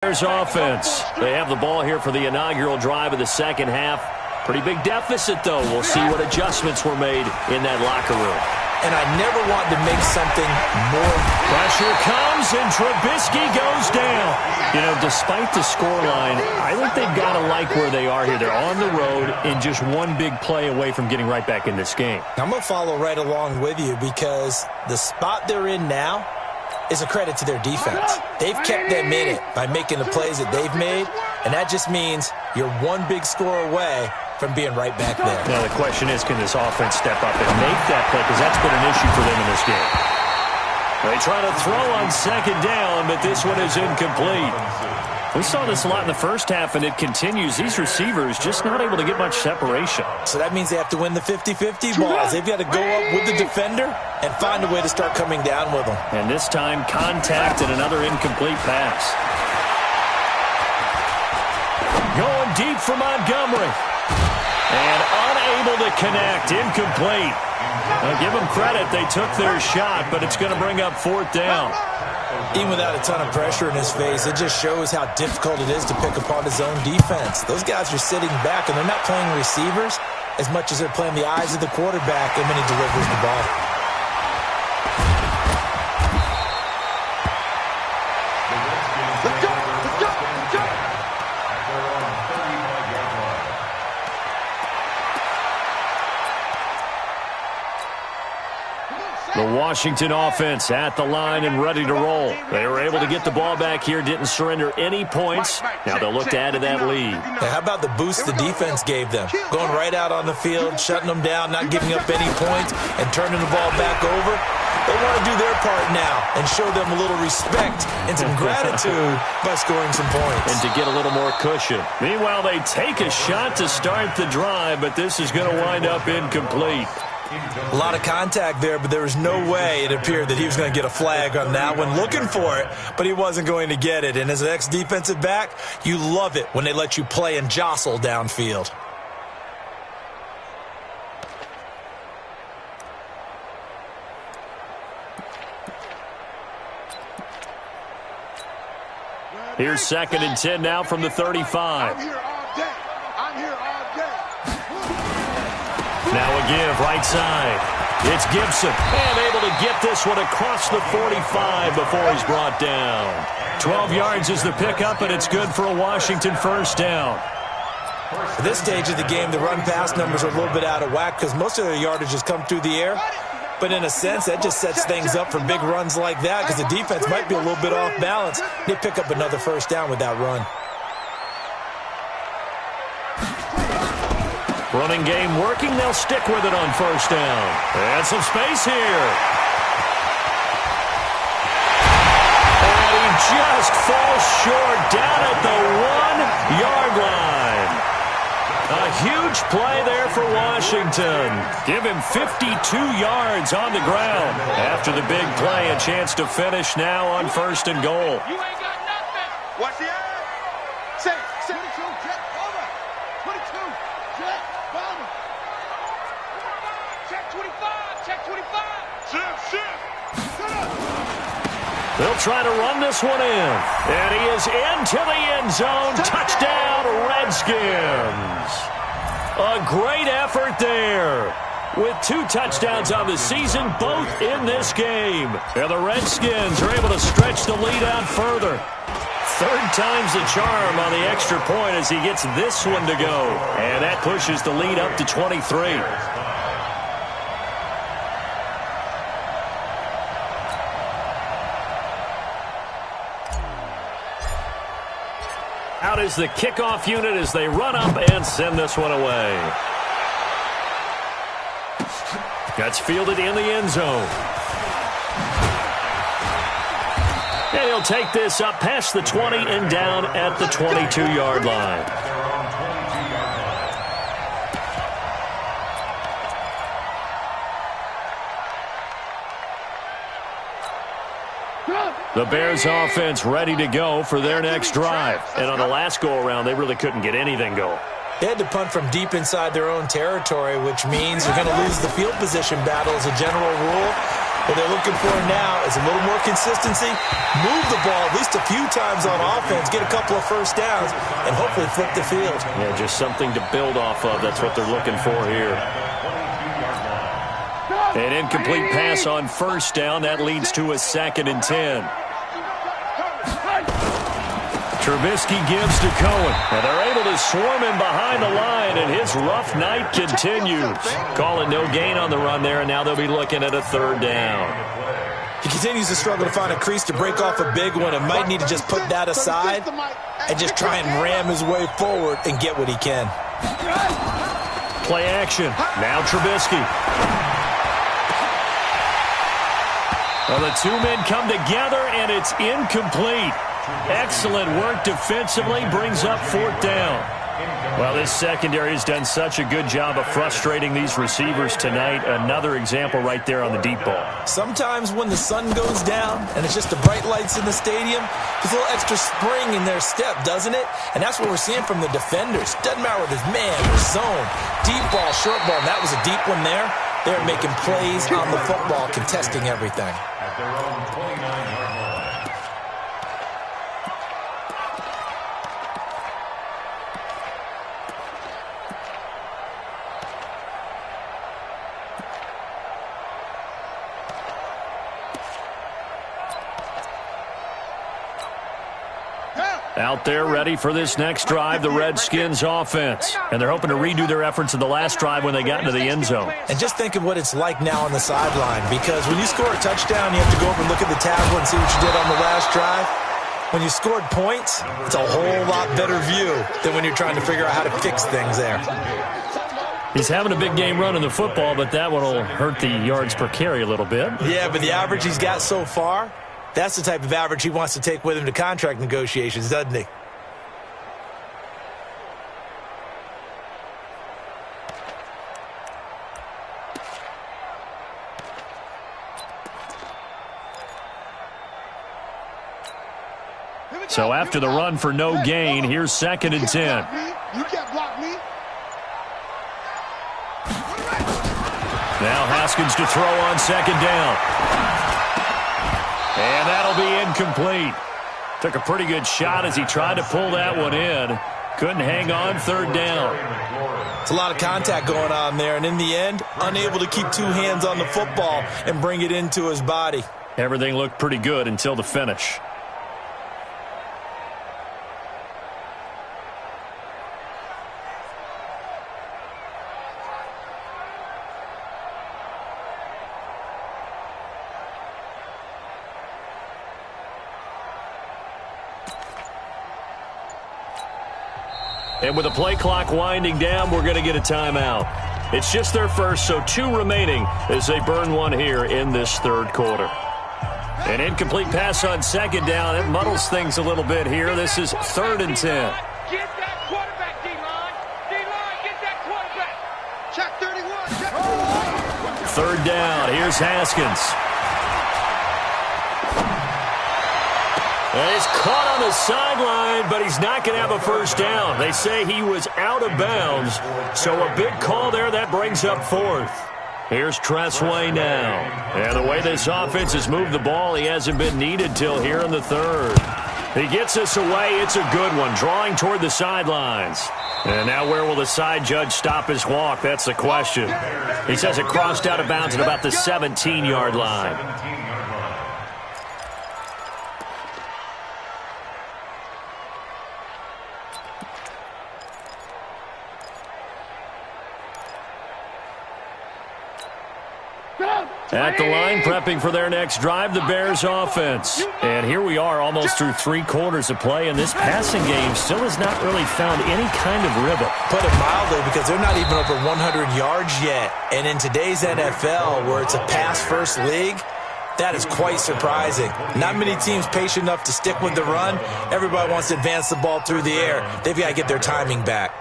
Bears offense. They have the ball here for the inaugural drive of the second half. Pretty big deficit, though. We'll see what adjustments were made in that locker room. And I never wanted to make something more. Pressure comes, and Trubisky goes down. You know, despite the scoreline, I think they've got to like where they are here. They're on the road and just one big play away from getting right back in this game. I'm going to follow right along with you because the spot they're in now is a credit to their defense. They've kept them in it by making the plays that they've made, and that just means you're one big score away from being right back there. Now the question is, can this offense step up and make that play? Because that's been an issue for them in this game. They try to throw on second down, but this one is incomplete. We saw this a lot in the first half, and it continues. These receivers just not able to get much separation. So that means they have to win the 50-50 balls. They've got to go up with the defender and find a way to start coming down with them. And this time, contact and another incomplete pass. Going deep for Montgomery. And unable to connect. Incomplete. Now, give them credit. They took their shot, but it's going to bring up fourth down. Even without a ton of pressure in his face, it just shows how difficult it is to pick apart his own defense. Those guys are sitting back, and they're not playing receivers as much as they're playing the eyes of the quarterback and when he delivers the ball. The Washington offense at the line and ready to roll. They were able to get the ball back here, didn't surrender any points. Now they'll look to add to that lead. Now, how about the boost the defense gave them? Going right out on the field, shutting them down, not giving up any points, and turning the ball back over. They want to do their part now and show them a little respect and some gratitude by scoring some points. And to get a little more cushion. Meanwhile, they take a shot to start the drive, but this is going to wind up incomplete. A lot of contact there, but there was no way it appeared that he was going to get a flag on that one. Looking for it, but he wasn't going to get it. And as an ex-defensive back, you love it when they let you play and jostle downfield. Here's 2nd and 10 now from the 35. Now a give, right side. It's Gibson. And able to get this one across the 45 before he's brought down. 12 yards is the pickup, and it's good for a Washington first down. At this stage of the game, the run-pass numbers are a little bit out of whack because most of their yardage has come through the air. But in a sense, that just sets things up for big runs like that because the defense might be a little bit off balance. They pick up another first down with that run. Running game working. They'll stick with it on first down. And some space here. And he just falls short down at the 1-yard line. A huge play there for Washington. Give him 52 yards on the ground. After the big play, a chance to finish now on 1st and goal. You ain't got nothing. What's the eye? Say, 72, jet, over. 22, jet, bomber. Check 25, check 25. Shift. They'll try to run this one in. And he is into the end zone. Touchdown, Redskins. A great effort there. With 2 touchdowns on the season, both in this game. And the Redskins are able to stretch the lead out further. 3rd time's the charm on the extra point as he gets this one to go. And that pushes the lead up to 23. Out is the kickoff unit as they run up and send this one away. That's fielded in the end zone. And he'll take this up past the 20 and down at the 22-yard line. The Bears offense ready to go for their next drive. And on the last go-around, they really couldn't get anything going. They had to punt from deep inside their own territory, which means you're going to lose the field position battle as a general rule. What they're looking for now is a little more consistency, move the ball at least a few times on offense, get a couple of first downs, and hopefully flip the field. Yeah, just something to build off of. That's what they're looking for here. An incomplete pass on first down. That leads to a 2nd and 10. Trubisky gives to Cohen, and they're able to swarm him behind the line, and his rough night continues. Calling no gain on the run there, and now they'll be looking at a 3rd down. He continues to struggle to find a crease to break off a big one, and might need to just put that aside and just try and ram his way forward and get what he can. Play action. Now Trubisky. Well, the two men come together, and it's incomplete. Excellent work defensively, brings up 4th down. Well, this secondary has done such a good job of frustrating these receivers tonight. Another example right there on the deep ball. Sometimes when the sun goes down and it's just the bright lights in the stadium, there's a little extra spring in their step, doesn't it? And that's what we're seeing from the defenders. Doesn't matter whether it's man or zone, deep ball, short ball, and that was a deep one there. They're making plays on the football, contesting everything. Out there ready for this next drive, the Redskins offense. And they're hoping to redo their efforts in the last drive when they got into the end zone. And just think of what it's like now on the sideline, because when you score a touchdown, you have to go over and look at the tablet and see what you did on the last drive. When you scored points, it's a whole lot better view than when you're trying to figure out how to fix things there. He's having a big game running the football, but that one will hurt the yards per carry a little bit. Yeah, but the average he's got so far, that's the type of average he wants to take with him to contract negotiations, doesn't he? So after the run for no gain, here's 2nd and 10. You can't block me. Now Haskins to throw on 2nd down. And that'll be incomplete. Took a pretty good shot as he tried to pull that one in. Couldn't hang on 3rd down. It's a lot of contact going on there, and in the end, unable to keep 2 hands on the football and bring it into his body. Everything looked pretty good until the finish. And with the play clock winding down, we're going to get a timeout. It's just their first, so 2 remaining as they burn one here in this 3rd quarter. An incomplete pass on 2nd down. It muddles things a little bit here. This is 3rd and 10. Get that quarterback, D-line. D-line, get that quarterback. Check 31. Check 3rd down. Here's Haskins. And he's caught on the sideline, but he's not going to have a first down. They say he was out of bounds, so a big call there. That brings up 4th. Here's Tressway now. And the way this offense has moved the ball, he hasn't been needed till here in the 3rd. He gets us away. It's a good one, drawing toward the sidelines. And now where will the side judge stop his walk? That's the question. He says it crossed out of bounds at about the 17-yard line. At the line, prepping for their next drive, the Bears offense. And here we are almost through 3 quarters of play, and this passing game still has not really found any kind of rhythm. Put it mildly, because they're not even over 100 yards yet. And in today's NFL, where it's a pass-first league, that is quite surprising. Not many teams patient enough to stick with the run. Everybody wants to advance the ball through the air. They've got to get their timing back.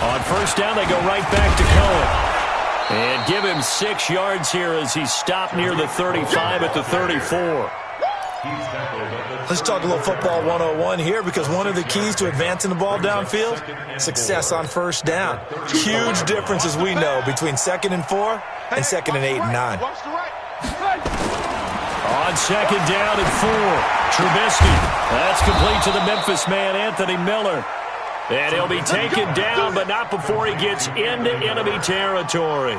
On first down, they go right back to Cohen. And give him 6 yards here as he's stopped near the 35 at the 34. Let's talk a little football 101 here, because one of the keys to advancing the ball downfield, success on first down. Huge difference, as we know, between 2nd and 4 and 2nd and 8 and 9. On 2nd down and 4, Trubisky. That's complete to the Memphis man, Anthony Miller. And he'll be taken down, but not before he gets into enemy territory.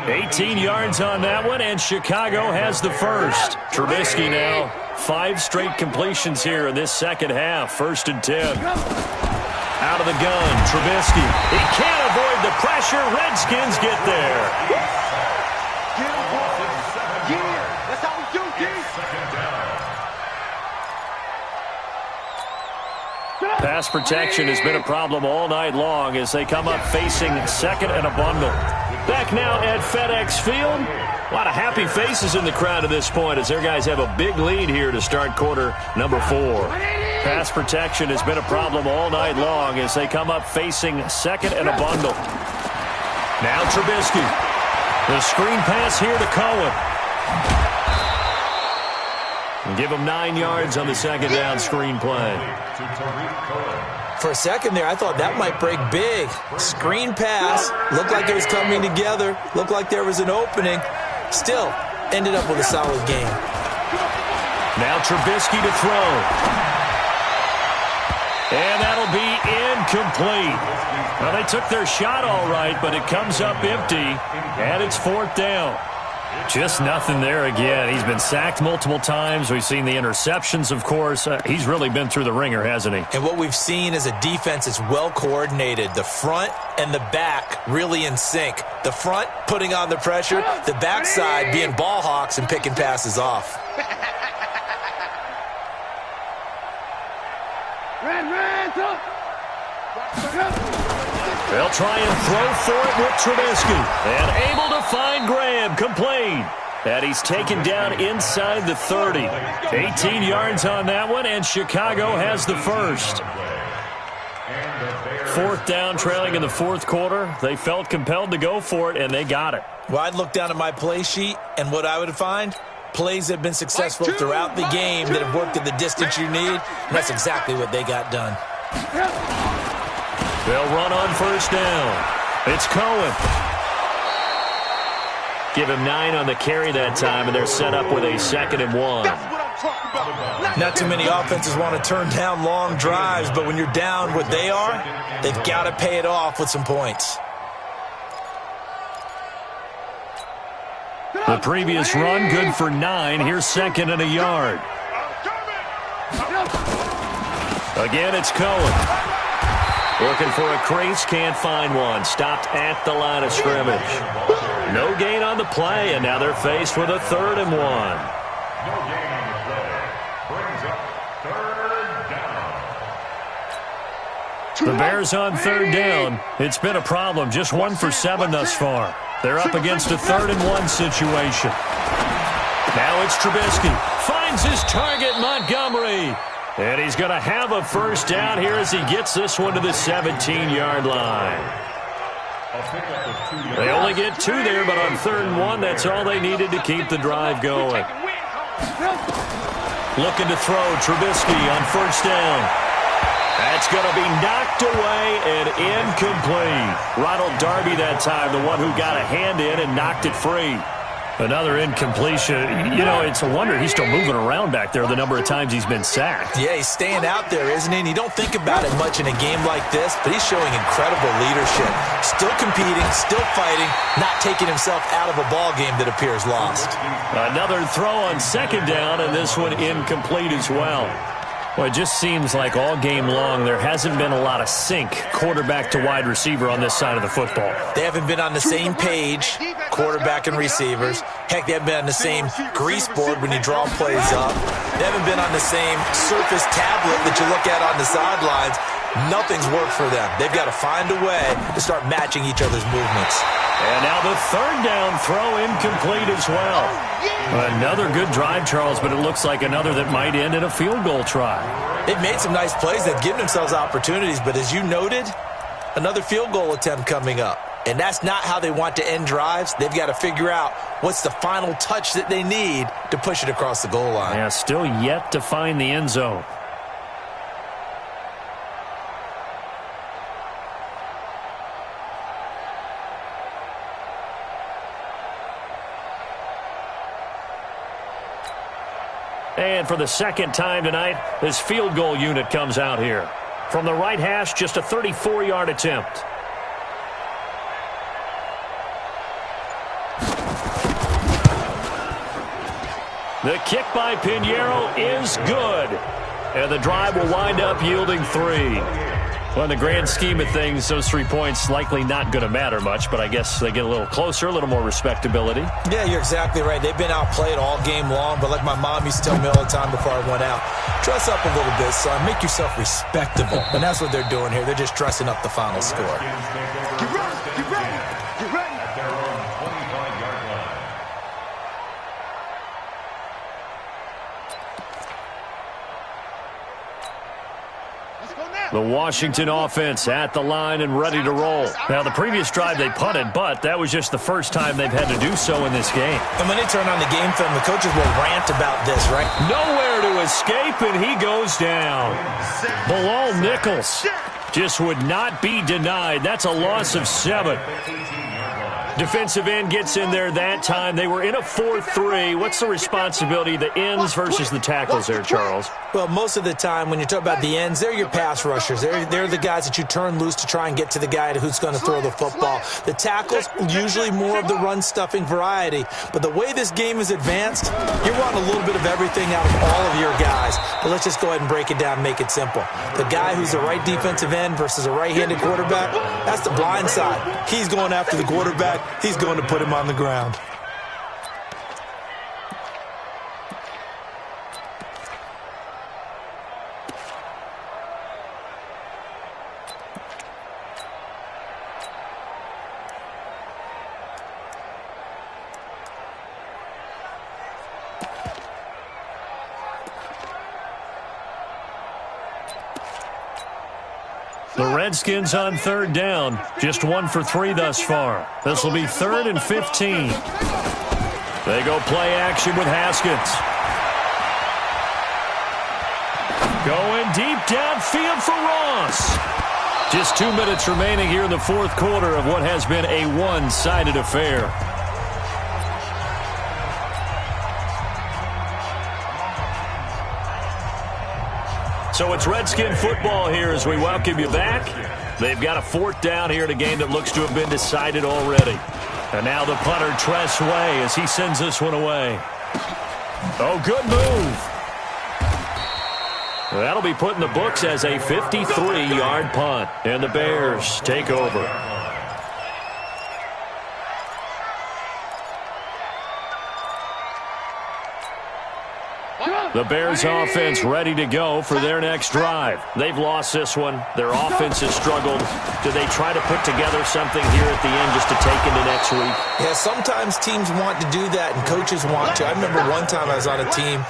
18 yards on that one, and Chicago has the first. Trubisky now, 5 straight completions here in this second half. 1st and 10. Out of the gun, Trubisky. He can't avoid the pressure. Redskins get there. That's how we do, Pass protection has been a problem all night long as they come up facing 2nd and a bundle. Back now at FedEx Field. A lot of happy faces in the crowd at this point as their guys have a big lead here to start quarter number 4. Pass protection has been a problem all night long as they come up facing 2nd and a bundle. Now Trubisky. The screen pass here to Cohen. And give him 9 yards on the 2nd down screen play. For a second there, I thought that might break big. Screen pass. Looked like it was coming together. Looked like there was an opening. Still, ended up with a solid game. Now Trubisky to throw. And that'll be incomplete. Well, they took their shot all right, but it comes up empty, and it's 4th down. Just nothing there again. He's been sacked multiple times. We've seen the interceptions, of course. He's really been through the ringer, hasn't he? And what we've seen is a defense that's well coordinated. The front and the back really in sync. The front putting on the pressure, the backside being ball hawks and picking passes off. They'll try and throw for it with Trubisky. And able to find Graham, complete. And he's taken down inside the 30. 18 yards on that one, and Chicago has the first. 4th down, trailing in the 4th quarter. They felt compelled to go for it, and they got it. Well, I'd look down at my play sheet, and what I would find, plays that have been successful throughout the game that have worked at the distance you need, and that's exactly what they got done. They'll run on 1st down. It's Cohen. Give him 9 on the carry that time, and they're set up with a 2nd and 1. Not too many offenses want to turn down long drives, but when you're down what they are, they've got to pay it off with some points. The previous run, good for 9. Here's 2nd and a yard. Again, it's Cohen. Looking for a crease, can't find one. Stopped at the line of scrimmage. No gain on the play, and now they're faced with a 3rd and 1. The Bears on 3rd down. It's been a problem. Just 1 for 7 thus far. They're up against a 3rd and 1 situation. Now it's Trubisky. Finds his target, Montgomery. And he's going to have a 1st down here as he gets this one to the 17-yard line. They only get 2 there, but on 3rd and 1, that's all they needed to keep the drive going. Looking to throw, Trubisky on 1st down. That's going to be knocked away and incomplete. Ronald Darby that time, the one who got a hand in and knocked it free. Another incompletion. You know, it's a wonder he's still moving around back there the number of times he's been sacked. Yeah, he's staying out there, isn't he? And you don't think about it much in a game like this, but he's showing incredible leadership. Still competing, still fighting, not taking himself out of a ball game that appears lost. Another throw on 2nd down, and this one incomplete as well. Well, it just seems like all game long there hasn't been a lot of sync quarterback to wide receiver on this side of the football. They haven't been on the same page, quarterback and receivers. Heck, they haven't been on the same grease board when you draw plays up. They haven't been on the same surface tablet that you look at on the sidelines. Nothing's worked for them. They've got to find a way to start matching each other's movements. And now the 3rd down throw incomplete as well. Another good drive, Charles, but it looks like another that might end in a field goal try. They've made some nice plays. They've given themselves opportunities, but as you noted, another field goal attempt coming up. And that's not how they want to end drives. They've got to figure out what's the final touch that they need to push it across the goal line. Yeah, still yet to find the end zone. And for the second time tonight, this field goal unit comes out here. From the right hash, just a 34-yard attempt. The kick by Pinheiro is good. And the drive will wind up yielding 3. Well, in the grand scheme of things, those 3 points likely not going to matter much, but I guess they get a little closer, a little more respectability. Yeah, you're exactly right. They've been outplayed all game long, but like my mom used to tell me all the time before I went out, dress up a little bit, son. Make yourself respectable. And that's what they're doing here. They're just dressing up the final score. Get ready, get ready, get ready. The Washington offense at the line and ready to roll. Now, the previous drive they punted, but that was just the first time they've had to do so in this game. And when they turn on the game film, the coaches will rant about this, right? Nowhere to escape, and he goes down. Bilal Nichols just would not be denied. That's a loss of 7. Defensive end gets in there that time. They were in a 4-3. What's the responsibility, the ends versus the tackles there, Charles? Well, most of the time when you talk about the ends, they're your pass rushers. They're the guys that you turn loose to try and get to the guy who's going to throw the football. The tackles, usually more of the run-stuffing variety. But the way this game is advanced, you're wanting a little bit of everything out of all of your guys. But let's just go ahead and break it down and make it simple. The guy who's the right defensive end versus a right-handed quarterback, that's the blind side. He's going after the quarterback. He's going to put him on the ground. The Redskins on third down. Just 1 for 3 thus far. This will be 3rd and 15. They go play action with Haskins. Going deep downfield for Ross. Just 2 minutes remaining here in the fourth quarter of what has been a one-sided affair. So it's Redskin football here as we welcome you back. They've got a 4th down here in a game that looks to have been decided already. And now the punter, Tress Way, as he sends this one away. Oh, good move. That'll be put in the books as a 53-yard punt. And the Bears take over. The Bears offense ready to go for their next drive. They've lost this one. Their offense has struggled. Do they try to put together something here at the end just to take into next week? Yeah, sometimes teams want to do that and coaches want to. I remember one time I was on a team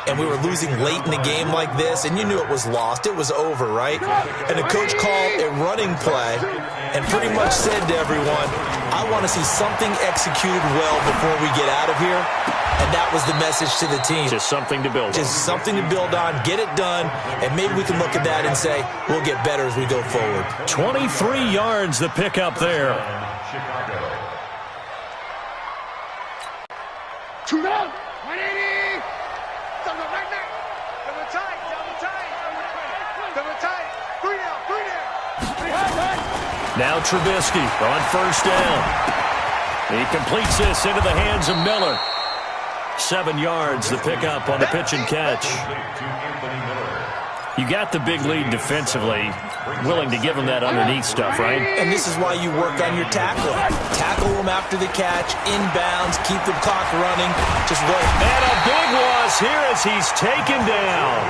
and we were losing late in the game like this, and you knew it was lost. It was over, right? And the coach called a running play and pretty much said to everyone, I want to see something executed well before we get out of here. And that was the message to the team. Just something to build on. Just something to build on, get it done, and maybe we can look at that and say, we'll get better as we go forward. 23 yards the pickup there. Two down, 180. Double back neck. Double tight, double tight. Double tight. 3 down. Now Trubisky on 1st down. He completes this into the hands of Miller. 7 yards, the pickup on the pitch and catch. You got the big lead defensively. Willing to give them that underneath stuff, right? And this is why you work on your tackle. Tackle them after the catch, inbounds, keep the clock running. Just wait. And a big loss here as he's taken down.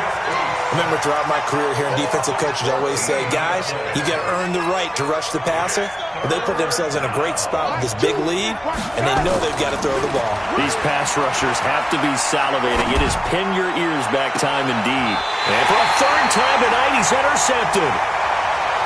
Remember, throughout my career here in defensive coaches, I always say, guys, you got to earn the right to rush the passer. But they put themselves in a great spot with this big lead, and they know they've got to throw the ball. These pass rushers have to be salivating. It is pin your ears back time indeed. And for a 3rd time tonight, he's intercepted.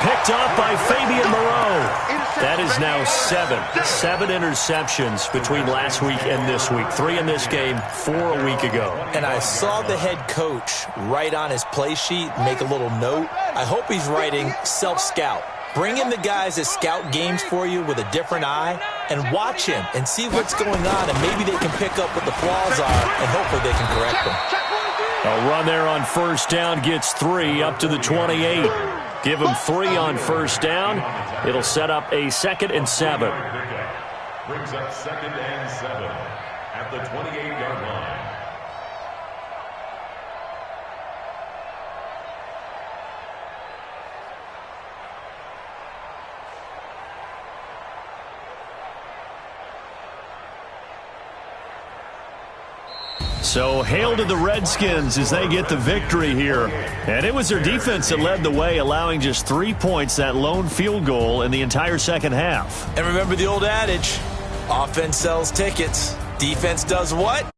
Picked off by Fabian Moreau. That is now 7 interceptions between last week and this week. 3 in this game, 4 a week ago. And I saw the head coach write on his play sheet, make a little note. I hope he's writing self-scout. Bring in the guys that scout games for you with a different eye and watch him and see what's going on, and maybe they can pick up what the flaws are, and hopefully they can correct them. A run there on first down gets 3 up to the 28. Give him 3 on first down. It'll set up a 2nd and 7. Brings up 2nd and 7 at the 28-yard line. So hail to the Redskins as they get the victory here. And it was their defense that led the way, allowing just 3 points, that lone field goal in the entire second half. And remember the old adage, offense sells tickets. Defense does what?